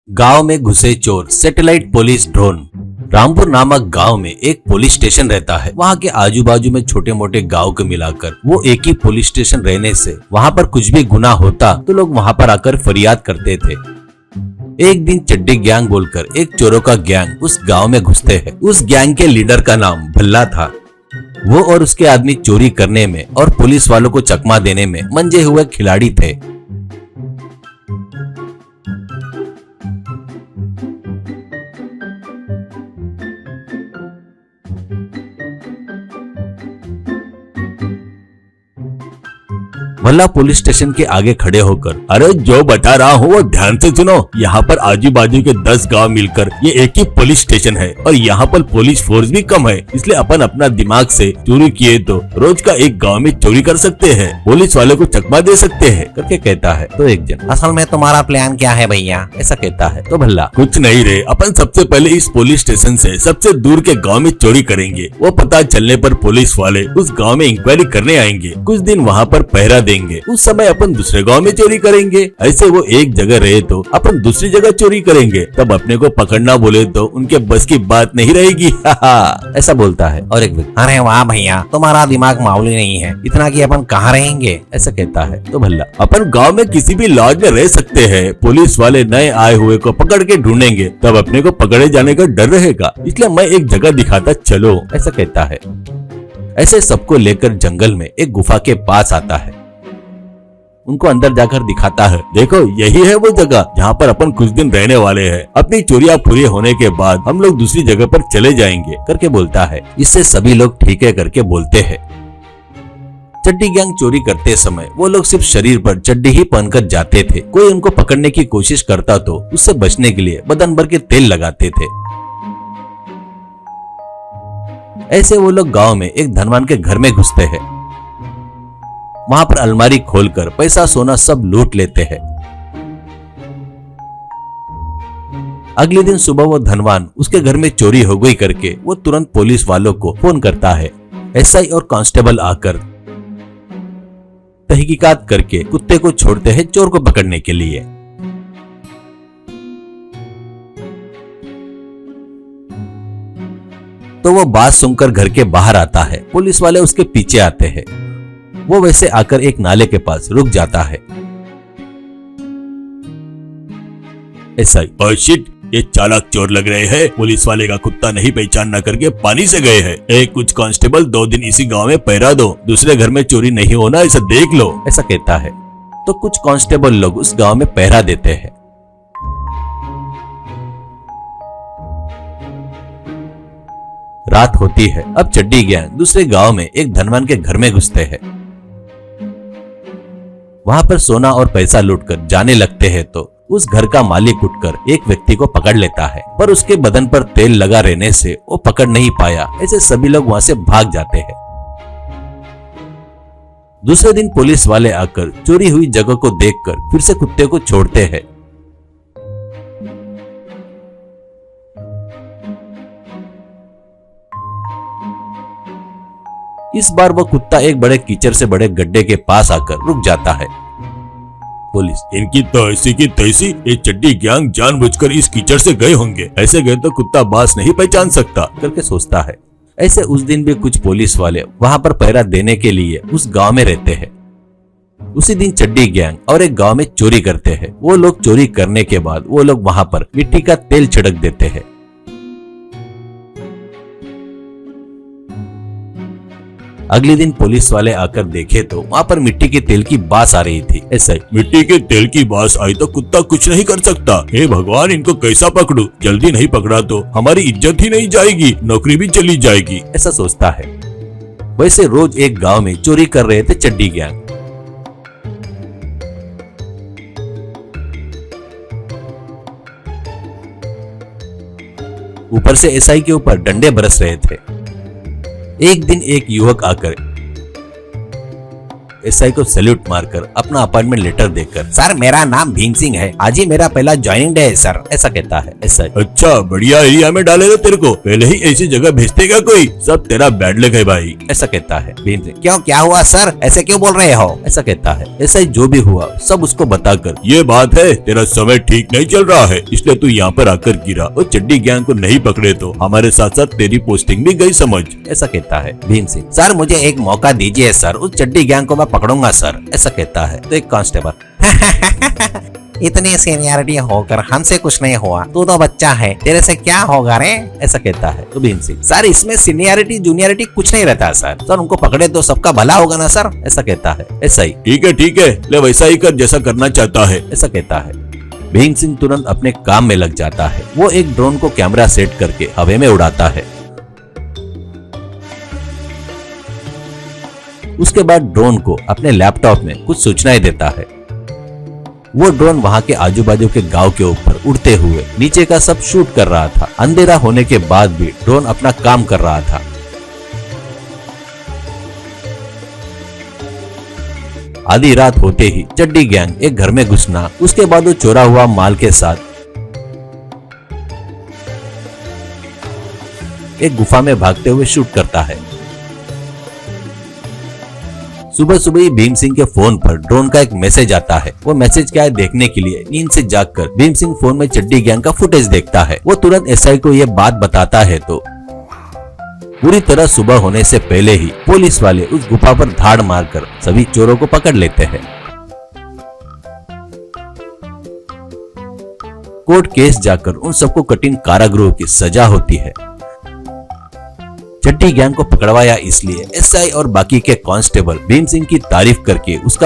गांव में घुसे चोर, सैटेलाइट पुलिस ड्रोन। रामपुर नामक गांव में एक पुलिस स्टेशन रहता है। वहां के आजू बाजू में छोटे मोटे गांव को मिलाकर वो एक ही पुलिस स्टेशन रहने से वहां पर कुछ भी गुनाह होता तो लोग वहां पर आकर फरियाद करते थे। एक दिन चड्डी गैंग बोलकर एक चोरों का गैंग उस गांव में घुसते हैं। उस गैंग के लीडर का नाम भल्ला था। वो और उसके आदमी चोरी करने में और पुलिस वालों को चकमा देने में मंजे हुए खिलाड़ी थे। भल्ला पुलिस स्टेशन के आगे खड़े होकर, अरे जो बता रहा हूँ वो ध्यान से सुनो। यहाँ पर आजू बाजू के 10 गांव मिलकर ये एक ही पुलिस स्टेशन है और यहाँ पर पुलिस फोर्स भी कम है, इसलिए अपन अपना दिमाग से चोरी किए तो रोज का एक गांव में चोरी कर सकते हैं, पुलिस वाले को चकमा दे सकते हैं करके कहता है। तो एक जन, असल में तुम्हारा प्लान क्या है भैया, ऐसा कहता है। तो भल्ला, कुछ नहीं रे, अपन सबसे पहले इस पुलिस स्टेशन से सबसे दूर के गाँव में चोरी करेंगे। वो पता चलने पर पुलिस वाले उस गाँव में इंक्वायरी करने आएंगे। कुछ दिन वहाँ पर पहरा देंगे। उस समय अपन दूसरे गांव में चोरी करेंगे। ऐसे वो एक जगह रहे तो अपन दूसरी जगह चोरी करेंगे। तब अपने को पकड़ना बोले तो उनके बस की बात नहीं रहेगी। ऐसा बोलता है। और एक व्यक्ति, अरे वाह भैया, तुम्हारा दिमाग मामूली नहीं है, इतना कि अपन कहाँ रहेंगे, ऐसा कहता है। तो भल्ला, अपन गाँव में किसी भी लॉज में रह सकते हैं। पुलिस वाले नए आए हुए को पकड़ के ढूंढेंगे, तब अपने को पकड़े जाने का डर रहेगा, इसलिए मैं एक जगह दिखाता चलो, ऐसा कहता है। ऐसे सबको लेकर जंगल में एक गुफा के पास आता है। उनको अंदर जाकर दिखाता है, देखो यही है वो जगह जहाँ पर अपन कुछ दिन रहने वाले हैं। अपनी चोरियां पूरी होने के बाद हम लोग दूसरी जगह पर चले जाएंगे करके बोलता है। इससे सभी लोग ठीक है करके बोलते हैं। चड्डी गैंग चोरी करते समय वो लोग सिर्फ शरीर पर चड्डी ही पहनकर जाते थे। कोई उनको पकड़ने की कोशिश करता तो उससे बचने के लिए बदन भर के तेल लगाते थे। ऐसे वो लोग गाँव में एक धनवान के घर में घुसते हैं। वहां पर अलमारी खोलकर पैसा सोना सब लूट लेते हैं। अगले दिन सुबह वो धनवान उसके घर में चोरी हो गई करके वो तुरंत पुलिस वालों को फोन करता है। एसआई और कांस्टेबल आकर तहकीकात करके कुत्ते को छोड़ते हैं चोर को पकड़ने के लिए। तो वो बात सुनकर घर के बाहर आता है। पुलिस वाले उसके पीछे आते हैं। वो वैसे आकर एक नाले के पास रुक जाता है। ऐसा ही, शिट, ये चालाक चोर लग रहे हैं। पुलिस वाले का कुत्ता नहीं पहचान न करके पानी से गए हैं। एक कुछ कांस्टेबल 2 दिन इसी गांव में पहरा दो, दूसरे घर में चोरी नहीं होना, ऐसा देख लो, ऐसा कहता है। तो कुछ कांस्टेबल लोग उस गांव में पहरा देते हैं। रात होती है। अब चड्डी गैंग दूसरे गांव में एक धनवान के घर में घुसते हैं। वहां पर सोना और पैसा लूटकर जाने लगते हैं तो उस घर का मालिक उठकर एक व्यक्ति को पकड़ लेता है, पर उसके बदन पर तेल लगा रहने से वो पकड़ नहीं पाया। ऐसे सभी लोग वहां से भाग जाते हैं। दूसरे दिन पुलिस वाले आकर चोरी हुई जगह को देखकर फिर से कुत्ते को छोड़ते हैं। इस बार वो कुत्ता एक बड़े कीचड़ से बड़े गड्ढे के पास आकर रुक जाता है। पुलिस, इनकी तो ऐसी की तैसी, ये चड्डी गैंग जानबूझकर इस कीचड़ से गए होंगे, ऐसे गए तो कुत्ता बास नहीं पहचान सकता करके सोचता है। ऐसे उस दिन भी कुछ पुलिस वाले वहां पर पहरा देने के लिए उस गांव में रहते हैं। उसी दिन चड्डी गैंग और एक गांव में चोरी करते हैं। वो लोग चोरी करने के बाद वो लोग वहां पर मिट्टी का तेल छिड़क देते हैं। अगले दिन पुलिस वाले आकर देखे तो वहाँ पर मिट्टी के तेल की बास आ रही थी। ऐसा ही, मिट्टी के तेल की बास आई तो कुत्ता कुछ नहीं कर सकता। हे भगवान, इनको कैसा पकड़ूं? जल्दी नहीं पकड़ा तो हमारी इज्जत ही नहीं जाएगी, नौकरी भी चली जाएगी, ऐसा सोचता है। वैसे रोज एक गांव में चोरी कर रहे थे चड्डी गैंग। ऊपर से एसआई के ऊपर डंडे बरस रहे थे। एक दिन एक युवक आकर एसआई को सैल्यूट मारकर अपना अपॉइंटमेंट लेटर देकर, सर मेरा नाम भीम सिंह है, आज ही मेरा पहला ज्वाइनिंग डे है सर, ऐसा कहता है एसआई। अच्छा बढ़िया एरिया में डालेगा तेरे को, पहले ही ऐसी जगह भेजते क्या कोई, सब तेरा बैड लक है भाई, ऐसा कहता है भीम सिंह। क्यों क्या हुआ सर, ऐसे क्यों बोल रहे हो, ऐसा कहता है एसआई। जो भी हुआ सब उसको बताकर, ये बात है तेरा समय ठीक नहीं चल रहा है इसलिए तू यहाँ पर आकर गिरा, और चड्डी गैंग को नहीं पकड़े तो हमारे साथ साथ तेरी पोस्टिंग भी गई समझ, ऐसा कहता है भीम सिंह। सर मुझे एक मौका दीजिए सर, उस चड्डी गैंग को मैं पकड़ूंगा सर, ऐसा कहता है। तो एक कांस्टेबल इतनी सीनियरिटी होकर हमसे कुछ नहीं हुआ, तू तो बच्चा है, तेरे से क्या होगा रे, ऐसा कहता है। तो भीम सिंह, सर इसमें सीनियरिटी जूनियरिटी कुछ नहीं रहता सर उनको पकड़े तो सबका भला होगा ना सर, ऐसा कहता है एसआई। ठीक है ले वैसा ही कर जैसा करना चाहता है, ऐसा कहता है। भीम सिंह तुरंत अपने काम में लग जाता है। वो एक ड्रोन को कैमरा सेट करके हवा में उड़ाता है। उसके बाद ड्रोन को अपने लैपटॉप में कुछ सूचनाएं देता है। वो ड्रोन वहां के आजू बाजू के गांव के ऊपर उड़ते हुए नीचे का सब शूट कर रहा था। अंधेरा होने के बाद भी ड्रोन अपना काम कर रहा था। आधी रात होते ही चड्डी गैंग एक घर में घुसना, उसके बाद वो चोरा हुआ माल के साथ एक गुफा में भागते हुए शूट करता है। सुबह सुबह ही भीम सिंह के फोन पर ड्रोन का एक मैसेज आता है। वो मैसेज क्या है देखने के लिए नींद से जागकर भीम सिंह फोन में चड्डी गैंग का फुटेज देखता है। वो तुरंत एसआई को ये बात बताता है तो पूरी तरह सुबह होने से पहले ही पुलिस वाले उस गुफा पर धाड़ मारकर सभी चोरों को पकड़ लेते हैं। कोर्ट केस जाकर उन सबको कठिन कारागृह की सजा होती है। चड्डी गैंग को पकड़वाया इसलिए एसआई और बाकी के कांस्टेबल भीम सिंह की तारीफ करके उसका